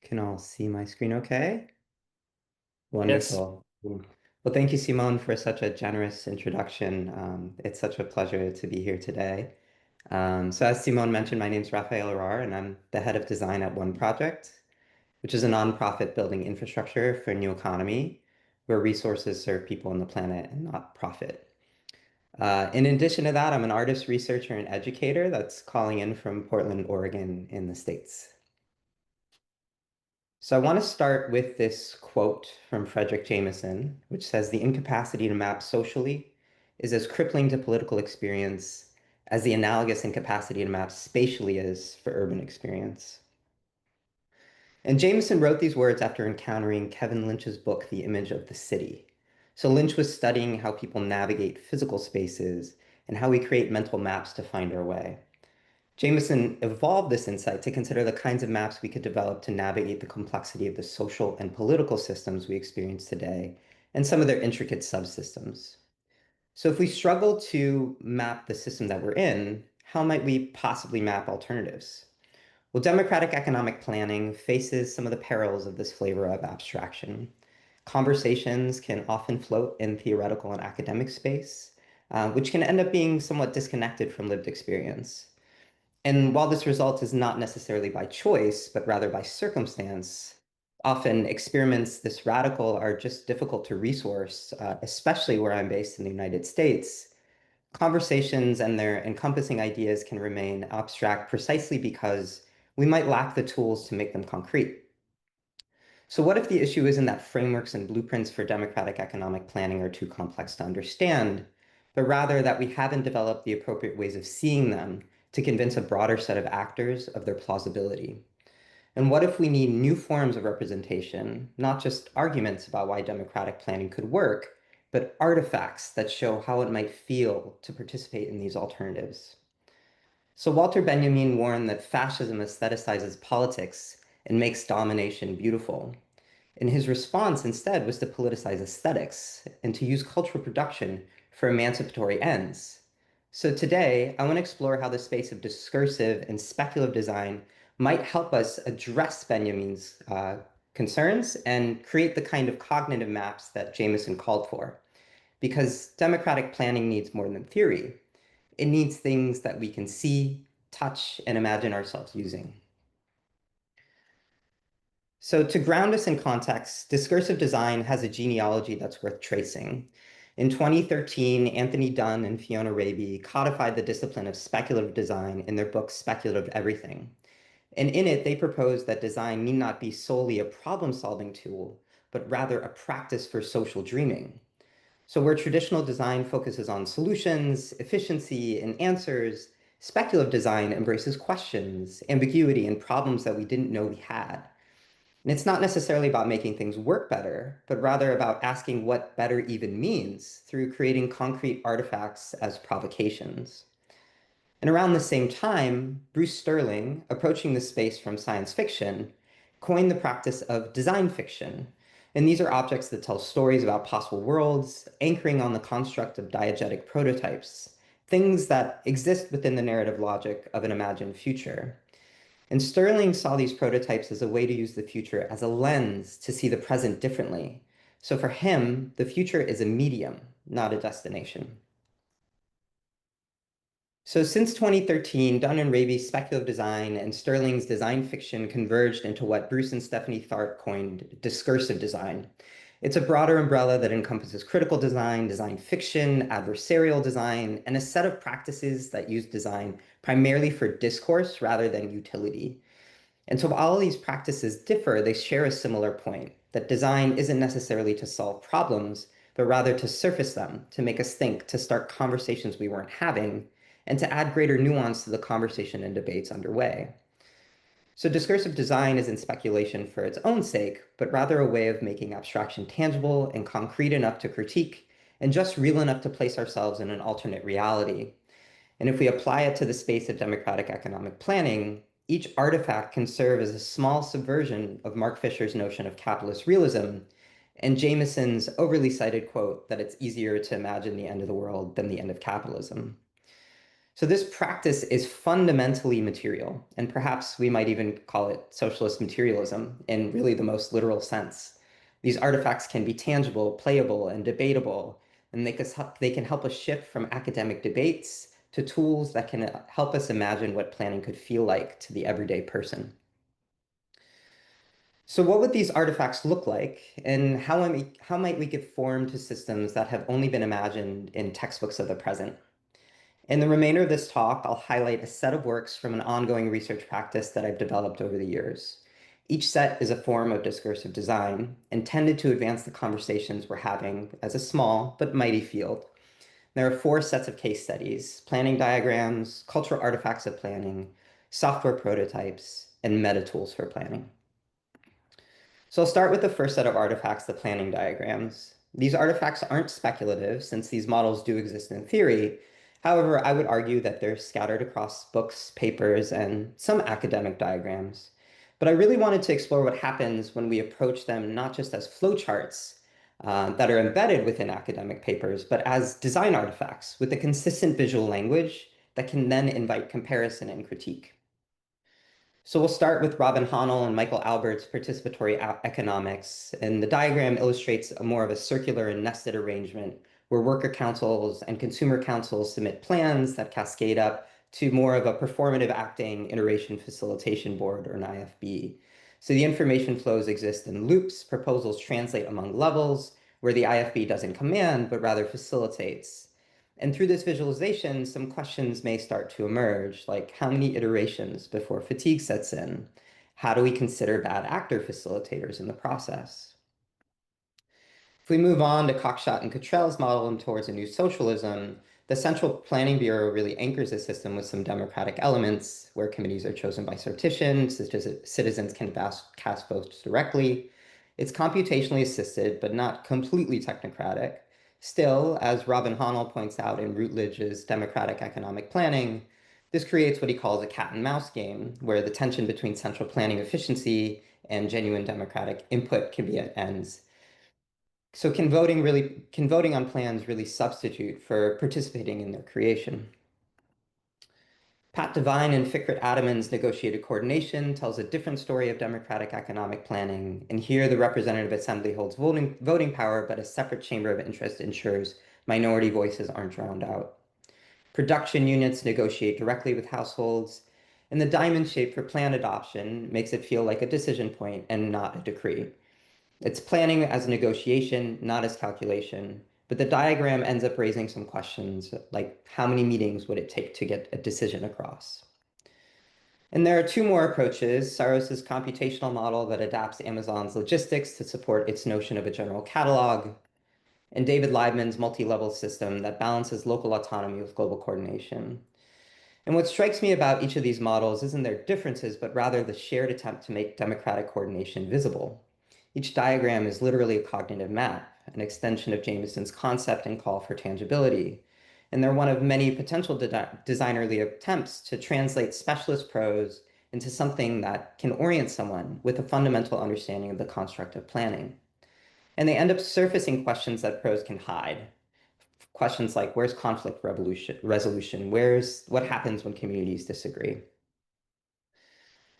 Can all see my screen okay? Yes. Wonderful. Well, thank you, Simone, for such a generous introduction. It's such a pleasure to be here today. So as Simone mentioned, my name is Raphael Arar, and I'm the head of design at One Project, which is a nonprofit building infrastructure for a new economy where resources serve people on the planet and not profit. In addition to that, I'm an artist, researcher, and educator that's calling in from Portland, Oregon in the States. So I want to start with this quote from Frederick Jameson, which says, "The incapacity to map socially is as crippling to political experience as the analogous incapacity to map spatially is for urban experience." And Jameson wrote these words after encountering Kevin Lynch's book, The Image of the City. So Lynch was studying how people navigate physical spaces and how we create mental maps to find our way. Jameson evolved this insight to consider the kinds of maps we could develop to navigate the complexity of the social and political systems we experience today and some of their intricate subsystems. So if we struggle to map the system that we're in, how might we possibly map alternatives? Well, democratic economic planning faces some of the perils of this flavor of abstraction. Conversations can often float in theoretical and academic space, which can end up being somewhat disconnected from lived experience. And while this result is not necessarily by choice, but rather by circumstance, often experiments this radical are just difficult to resource, especially where I'm based in the United States. Conversations and their encompassing ideas can remain abstract precisely because we might lack the tools to make them concrete. So what if the issue isn't that frameworks and blueprints for democratic economic planning are too complex to understand, but rather that we haven't developed the appropriate ways of seeing them to convince a broader set of actors of their plausibility? And what if we need new forms of representation, not just arguments about why democratic planning could work, but artifacts that show how it might feel to participate in these alternatives? So Walter Benjamin warned that fascism aestheticizes politics and makes domination beautiful. And his response instead was to politicize aesthetics and to use cultural production for emancipatory ends. So today, I want to explore how the space of discursive and speculative design might help us address Benjamin's concerns and create the kind of cognitive maps that Jameson called for. Because democratic planning needs more than theory. It needs things that we can see, touch, and imagine ourselves using. So to ground us in context, discursive design has a genealogy that's worth tracing. In 2013, Anthony Dunn and Fiona Raby codified the discipline of speculative design in their book Speculative Everything. And in it, they proposed that design need not be solely a problem-solving tool, but rather a practice for social dreaming. So where traditional design focuses on solutions, efficiency, and answers, speculative design embraces questions, ambiguity, and problems that we didn't know we had. And it's not necessarily about making things work better, but rather about asking what better even means through creating concrete artifacts as provocations. And around the same time, Bruce Sterling, approaching the space from science fiction, coined the practice of design fiction. And these are objects that tell stories about possible worlds, anchoring on the construct of diegetic prototypes, things that exist within the narrative logic of an imagined future. And Sterling saw these prototypes as a way to use the future as a lens to see the present differently. So for him, the future is a medium, not a destination. So since 2013, Dunn and Raby's speculative design and Sterling's design fiction converged into what Bruce and Stephanie Tharp coined discursive design. It's a broader umbrella that encompasses critical design, design fiction, adversarial design, and a set of practices that use design primarily for discourse rather than utility. And so while all these practices differ, they share a similar point, that design isn't necessarily to solve problems, but rather to surface them, to make us think, to start conversations we weren't having, and to add greater nuance to the conversation and debates underway. So discursive design isn't speculation for its own sake, but rather a way of making abstraction tangible and concrete enough to critique, and just real enough to place ourselves in an alternate reality. And if we apply it to the space of democratic economic planning, each artifact can serve as a small subversion of Mark Fisher's notion of capitalist realism and Jameson's overly cited quote that it's easier to imagine the end of the world than the end of capitalism. So this practice is fundamentally material, and perhaps we might even call it socialist materialism in really the most literal sense. These artifacts can be tangible, playable, and debatable, and they can help us shift from academic debates to tools that can help us imagine what planning could feel like to the everyday person. So what would these artifacts look like, and how might we give form to systems that have only been imagined in textbooks of the present? In the remainder of this talk, I'll highlight a set of works from an ongoing research practice that I've developed over the years. Each set is a form of discursive design, intended to advance the conversations we're having as a small but mighty field. There are four sets of case studies: planning diagrams, cultural artifacts of planning, software prototypes, and meta tools for planning. So I'll start with the first set of artifacts, the planning diagrams. These artifacts aren't speculative since these models do exist in theory. However, I would argue that they're scattered across books, papers, and some academic diagrams. But I really wanted to explore what happens when we approach them not just as flowcharts that are embedded within academic papers, but as design artifacts with a consistent visual language that can then invite comparison and critique. So we'll start with Robin Hahnel and Michael Albert's participatory economics, and the diagram illustrates a more of a circular and nested arrangement where worker councils and consumer councils submit plans that cascade up to more of a performative acting iteration facilitation board, or an IFB. So the information flows exist in loops, proposals translate among levels, where the IFB doesn't command, but rather facilitates. And through this visualization, some questions may start to emerge, like how many iterations before fatigue sets in? How do we consider bad actor facilitators in the process? If we move on to Cockshott and Cottrell's model and towards a new socialism, the Central Planning Bureau really anchors the system with some democratic elements where committees are chosen by sortition, citizens can cast votes directly. It's computationally assisted, but not completely technocratic. Still, as Robin Hahnel points out in Routledge's Democratic Economic Planning, this creates what he calls a cat and mouse game, where the tension between central planning efficiency and genuine democratic input can be at ends. So can voting on plans really substitute for participating in their creation? Pat Devine and Fikret Adaman's negotiated coordination tells a different story of democratic economic planning. And here the representative assembly holds voting power, but a separate chamber of interest ensures minority voices aren't drowned out. Production units negotiate directly with households, and the diamond shape for plan adoption makes it feel like a decision point and not a decree. It's planning as negotiation, not as calculation. But the diagram ends up raising some questions like how many meetings would it take to get a decision across? And there are two more approaches: Saros's computational model that adapts Amazon's logistics to support its notion of a general catalog, and David Liebman's multi-level system that balances local autonomy with global coordination. And what strikes me about each of these models isn't their differences, but rather the shared attempt to make democratic coordination visible. Each diagram is literally a cognitive map, an extension of Jameson's concept and call for tangibility. And they're one of many potential designerly attempts to translate specialist prose into something that can orient someone with a fundamental understanding of the construct of planning. And they end up surfacing questions that prose can hide. Questions like where's conflict resolution? What happens when communities disagree?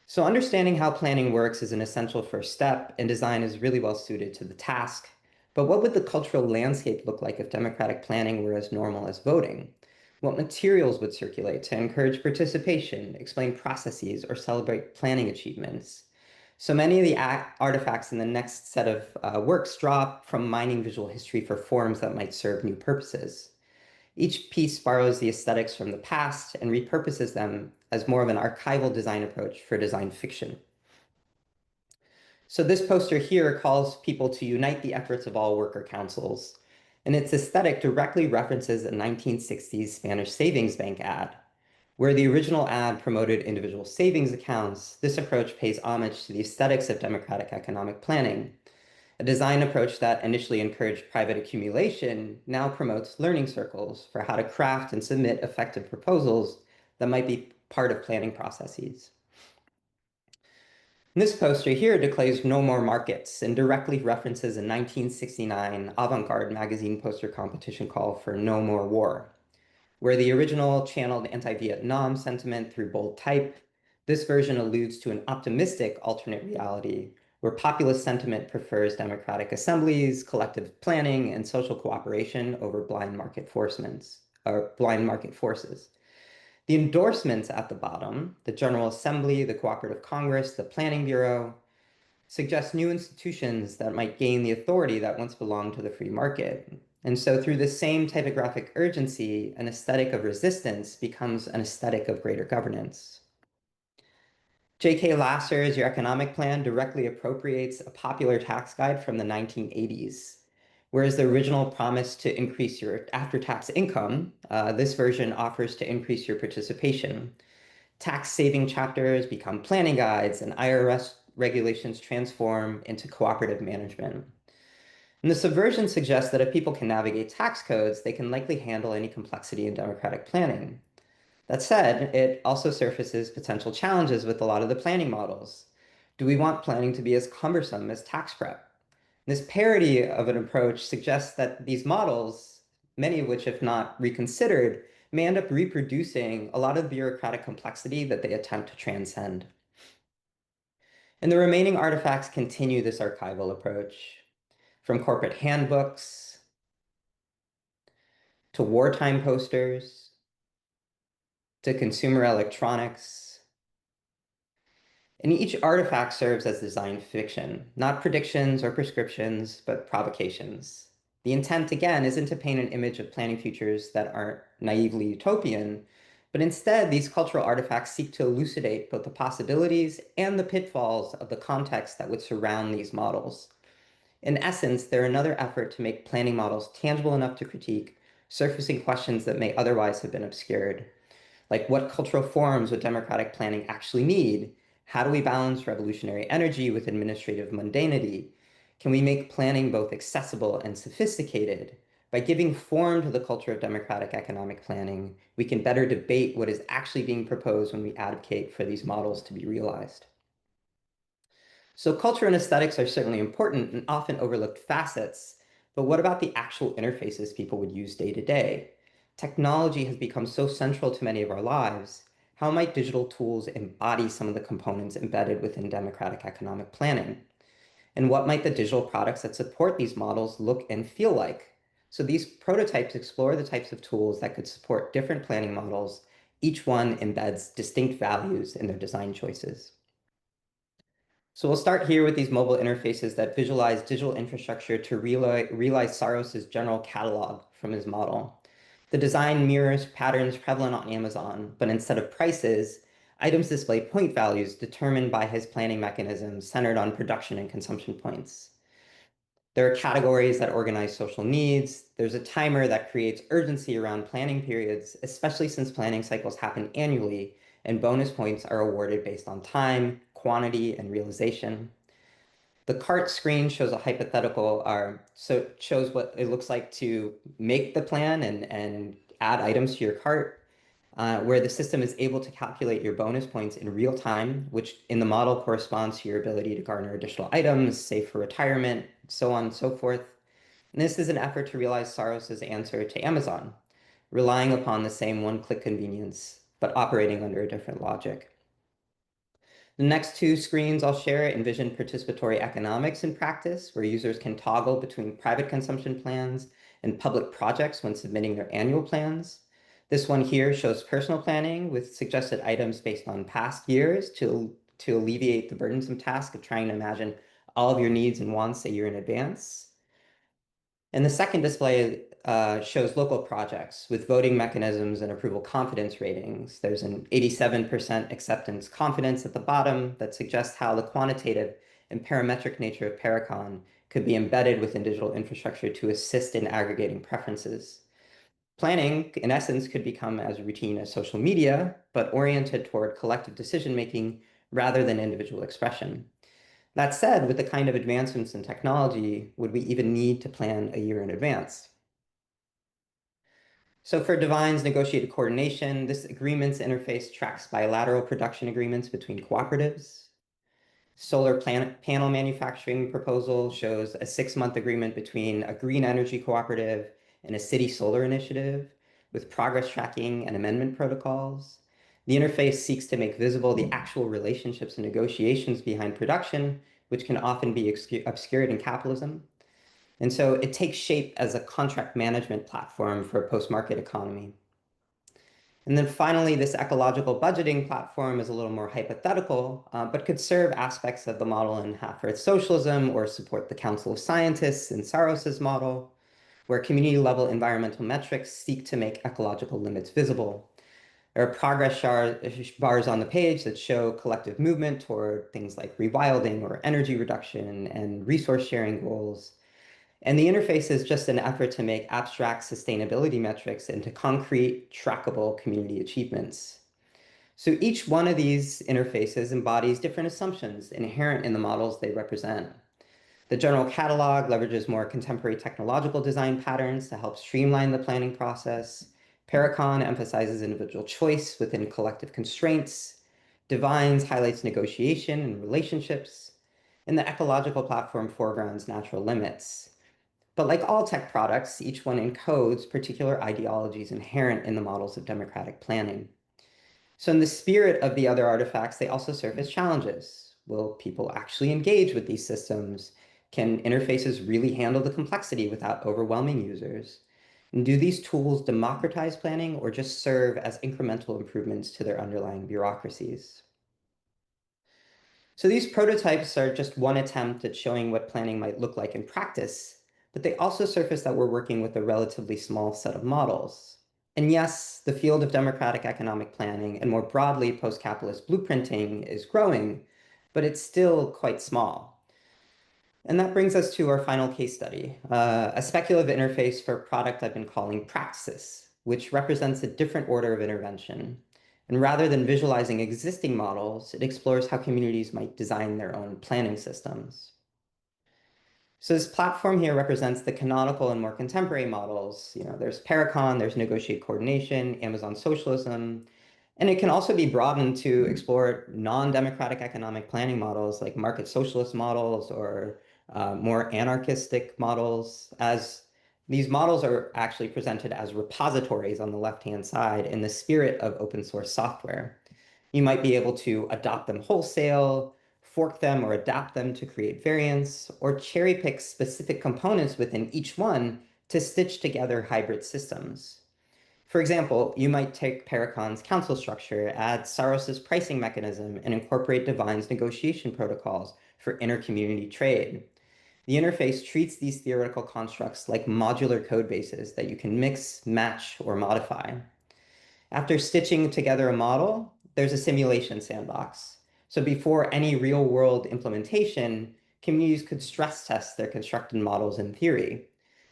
So understanding how planning works is an essential first step, and design is really well suited to the task. But what would the cultural landscape look like if democratic planning were as normal as voting? What materials would circulate to encourage participation, explain processes, or celebrate planning achievements? So many of the artifacts in the next set of works draw from mining visual history for forms that might serve new purposes. Each piece borrows the aesthetics from the past and repurposes them as more of an archival design approach for design fiction. So this poster here calls people to unite the efforts of all worker councils, and its aesthetic directly references a 1960s Spanish savings bank ad. Where the original ad promoted individual savings accounts, this approach pays homage to the aesthetics of democratic economic planning. A design approach that initially encouraged private accumulation now promotes learning circles for how to craft and submit effective proposals that might be part of planning processes. And this poster here declares no more markets and directly references a 1969 avant-garde magazine poster competition call for no more war. Where the original channeled anti-Vietnam sentiment through bold type, this version alludes to an optimistic alternate reality where populist sentiment prefers democratic assemblies, collective planning, and social cooperation over blind market forces. The endorsements at the bottom, the General Assembly, the Cooperative Congress, the Planning Bureau, suggest new institutions that might gain the authority that once belonged to the free market. And so through the same typographic urgency, an aesthetic of resistance becomes an aesthetic of greater governance. J.K. Lasser's Your Economic Plan directly appropriates a popular tax guide from the 1980s. Whereas the original promised to increase your after-tax income, this version offers to increase your participation. Tax saving chapters become planning guides, and IRS regulations transform into cooperative management. And the subversion suggests that if people can navigate tax codes, they can likely handle any complexity in democratic planning. That said, it also surfaces potential challenges with a lot of the planning models. Do we want planning to be as cumbersome as tax prep? This parody of an approach suggests that these models, many of which, if not reconsidered, may end up reproducing a lot of bureaucratic complexity that they attempt to transcend. And the remaining artifacts continue this archival approach, from corporate handbooks to wartime posters to consumer electronics. And each artifact serves as design fiction, not predictions or prescriptions, but provocations. The intent, again, isn't to paint an image of planning futures that aren't naively utopian, but instead, these cultural artifacts seek to elucidate both the possibilities and the pitfalls of the context that would surround these models. In essence, they're another effort to make planning models tangible enough to critique, surfacing questions that may otherwise have been obscured. Like, what cultural forms would democratic planning actually need? How do we balance revolutionary energy with administrative mundanity? Can we make planning both accessible and sophisticated? By giving form to the culture of democratic economic planning, we can better debate what is actually being proposed when we advocate for these models to be realized. So culture and aesthetics are certainly important and often overlooked facets, but what about the actual interfaces people would use day to day? Technology has become so central to many of our lives. How might digital tools embody some of the components embedded within democratic economic planning? And what might the digital products that support these models look and feel like? So these prototypes explore the types of tools that could support different planning models. Each one embeds distinct values in their design choices. So we'll start here with these mobile interfaces that visualize digital infrastructure to realize Soros's general catalog from his model. The design mirrors patterns prevalent on Amazon, but instead of prices, items display point values determined by his planning mechanisms centered on production and consumption points. There are categories that organize social needs. There's a timer that creates urgency around planning periods, especially since planning cycles happen annually, and bonus points are awarded based on time, quantity, and realization. The cart screen shows a hypothetical, so it shows what it looks like to make the plan and add items to your cart, where the system is able to calculate your bonus points in real time, which in the model corresponds to your ability to garner additional items, save for retirement, so on and so forth. And this is an effort to realize Soros's answer to Amazon, relying upon the same one-click convenience, but operating under a different logic. The next two screens I'll share envision participatory economics in practice, where users can toggle between private consumption plans and public projects when submitting their annual plans. This one here shows personal planning with suggested items based on past years to alleviate the burdensome task of trying to imagine all of your needs and wants a year in advance. And the second display shows local projects with voting mechanisms and approval confidence ratings. There's an 87% acceptance confidence at the bottom that suggests how the quantitative and parametric nature of Paracon could be embedded within digital infrastructure to assist in aggregating preferences. Planning, in essence, could become as routine as social media, but oriented toward collective decision-making rather than individual expression. That said, with the kind of advancements in technology, would we even need to plan a year in advance? So for Divine's negotiated coordination, this agreements interface tracks bilateral production agreements between cooperatives. Solar panel manufacturing proposal shows a 6-month agreement between a green energy cooperative and a city solar initiative. with progress tracking and amendment protocols. The interface seeks to make visible the actual relationships and negotiations behind production, which can often be obscured in capitalism. And so it takes shape as a contract management platform for a post-market economy. And then finally, this ecological budgeting platform is a little more hypothetical, but could serve aspects of the model in half-Earth socialism or support the Council of Scientists in Soros's model, where community-level environmental metrics seek to make ecological limits visible. There are progress bars on the page that show collective movement toward things like rewilding or energy reduction and resource sharing goals. And the interface is just an effort to make abstract sustainability metrics into concrete, trackable community achievements. So each one of these interfaces embodies different assumptions inherent in the models they represent. The general catalog leverages more contemporary technological design patterns to help streamline the planning process. Paracon emphasizes individual choice within collective constraints. Divines highlights negotiation and relationships. And the ecological platform foregrounds natural limits. But like all tech products, each one encodes particular ideologies inherent in the models of democratic planning. So in the spirit of the other artifacts, they also serve as challenges. Will people actually engage with these systems? Can interfaces really handle the complexity without overwhelming users? And do these tools democratize planning or just serve as incremental improvements to their underlying bureaucracies? So these prototypes are just one attempt at showing what planning might look like in practice, but they also surface that we're working with a relatively small set of models. And yes, the field of democratic economic planning and more broadly post-capitalist blueprinting is growing, but it's still quite small. And that brings us to our final case study, a speculative interface for a product I've been calling Praxis, which represents a different order of intervention. And rather than visualizing existing models, it explores how communities might design their own planning systems. So this platform here represents the canonical and more contemporary models. There's Paracon, there's negotiate coordination, Amazon socialism, and it can also be broadened to explore non-democratic economic planning models like market socialist models or more anarchistic models, as these models are actually presented as repositories on the left-hand side in the spirit of open source software. You might be able to adopt them wholesale, fork them or adapt them to create variants, or cherry pick specific components within each one to stitch together hybrid systems. For example, you might take Paracon's council structure, add Saros's pricing mechanism, and incorporate Divine's negotiation protocols for inter-community trade. The interface treats these theoretical constructs like modular code bases that you can mix, match, or modify. After stitching together a model, there's a simulation sandbox. So before any real-world implementation, communities could stress test their constructed models in theory.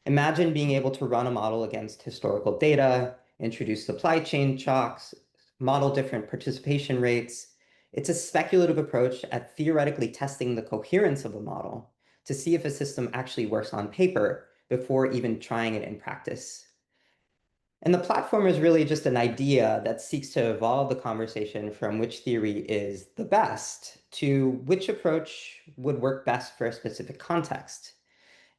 Imagine being able to run a model against historical data, introduce supply chain shocks, model different participation rates. It's a speculative approach at theoretically testing the coherence of a model to see if a system actually works on paper before even trying it in practice. And the platform is really just an idea that seeks to evolve the conversation from which theory is the best to which approach would work best for a specific context.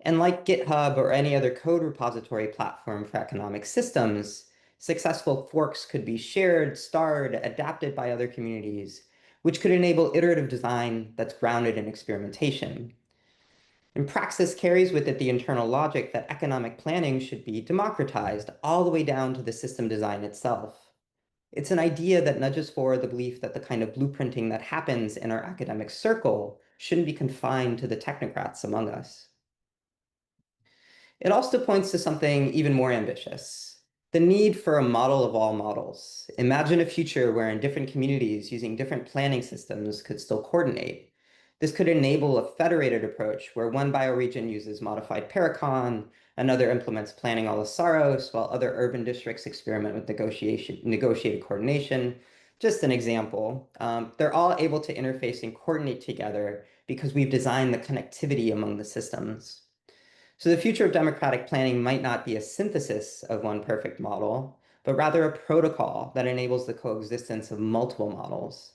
And like GitHub or any other code repository platform for economic systems, successful forks could be shared, starred, adapted by other communities, which could enable iterative design that's grounded in experimentation. And Praxis carries with it the internal logic that economic planning should be democratized all the way down to the system design itself. It's an idea that nudges forward the belief that the kind of blueprinting that happens in our academic circle shouldn't be confined to the technocrats among us. It also points to something even more ambitious, the need for a model of all models. Imagine a future wherein different communities using different planning systems could still coordinate. This could enable a federated approach where one bioregion uses modified Paracon, another implements planning a la Saros, while other urban districts experiment with negotiated coordination. Just an example. They're all able to interface and coordinate together because we've designed the connectivity among the systems. So the future of democratic planning might not be a synthesis of one perfect model, but rather a protocol that enables the coexistence of multiple models.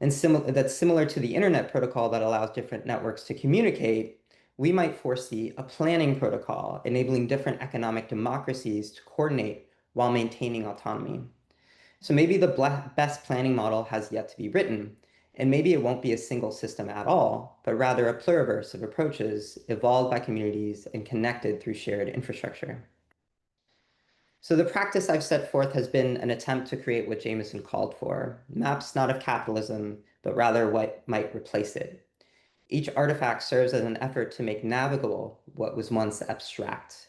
And that's similar to the internet protocol that allows different networks to communicate. We might foresee a planning protocol enabling different economic democracies to coordinate while maintaining autonomy. So maybe the best planning model has yet to be written, and maybe it won't be a single system at all, but rather a pluriverse of approaches evolved by communities and connected through shared infrastructure. So the practice I've set forth has been an attempt to create what Jameson called for, maps not of capitalism, but rather what might replace it. Each artifact serves as an effort to make navigable what was once abstract.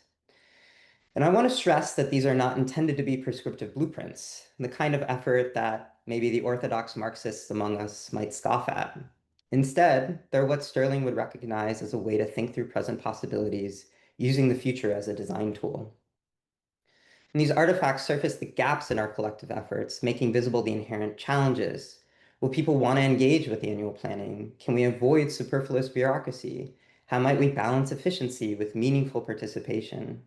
And I want to stress that these are not intended to be prescriptive blueprints, the kind of effort that maybe the orthodox Marxists among us might scoff at. Instead, they're what Sterling would recognize as a way to think through present possibilities, using the future as a design tool. And these artifacts surface the gaps in our collective efforts, making visible the inherent challenges. Will people want to engage with annual planning? Can we avoid superfluous bureaucracy? How might we balance efficiency with meaningful participation?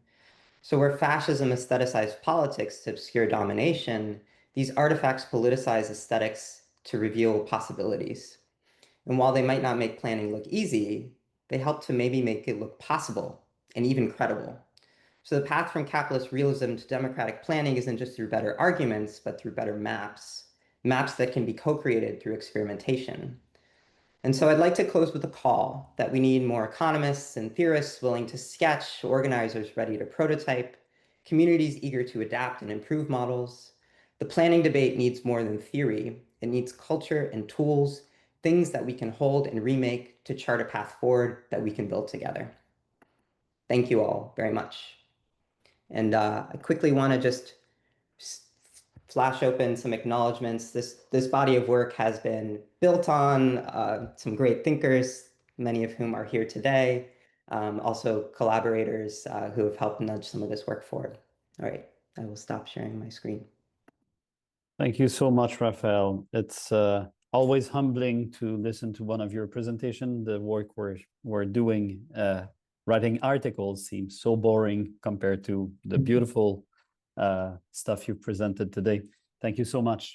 So where fascism aestheticized politics to obscure domination, these artifacts politicize aesthetics to reveal possibilities. And while they might not make planning look easy, they help to maybe make it look possible and even credible. So the path from capitalist realism to democratic planning isn't just through better arguments, but through better maps, maps that can be co-created through experimentation. And so I'd like to close with a call that we need more economists and theorists willing to sketch, organizers ready to prototype, communities eager to adapt and improve models. The planning debate needs more than theory. It needs culture and tools, things that we can hold and remake to chart a path forward that we can build together. Thank you all very much. And I quickly want to just flash open some acknowledgments. This body of work has been built on some great thinkers, many of whom are here today, also collaborators who have helped nudge some of this work forward. All right, I will stop sharing my screen. Thank you so much, Raphael. It's always humbling to listen to one of your presentations. The work we're doing, writing articles, seems so boring compared to the beautiful stuff you presented today. Thank you so much.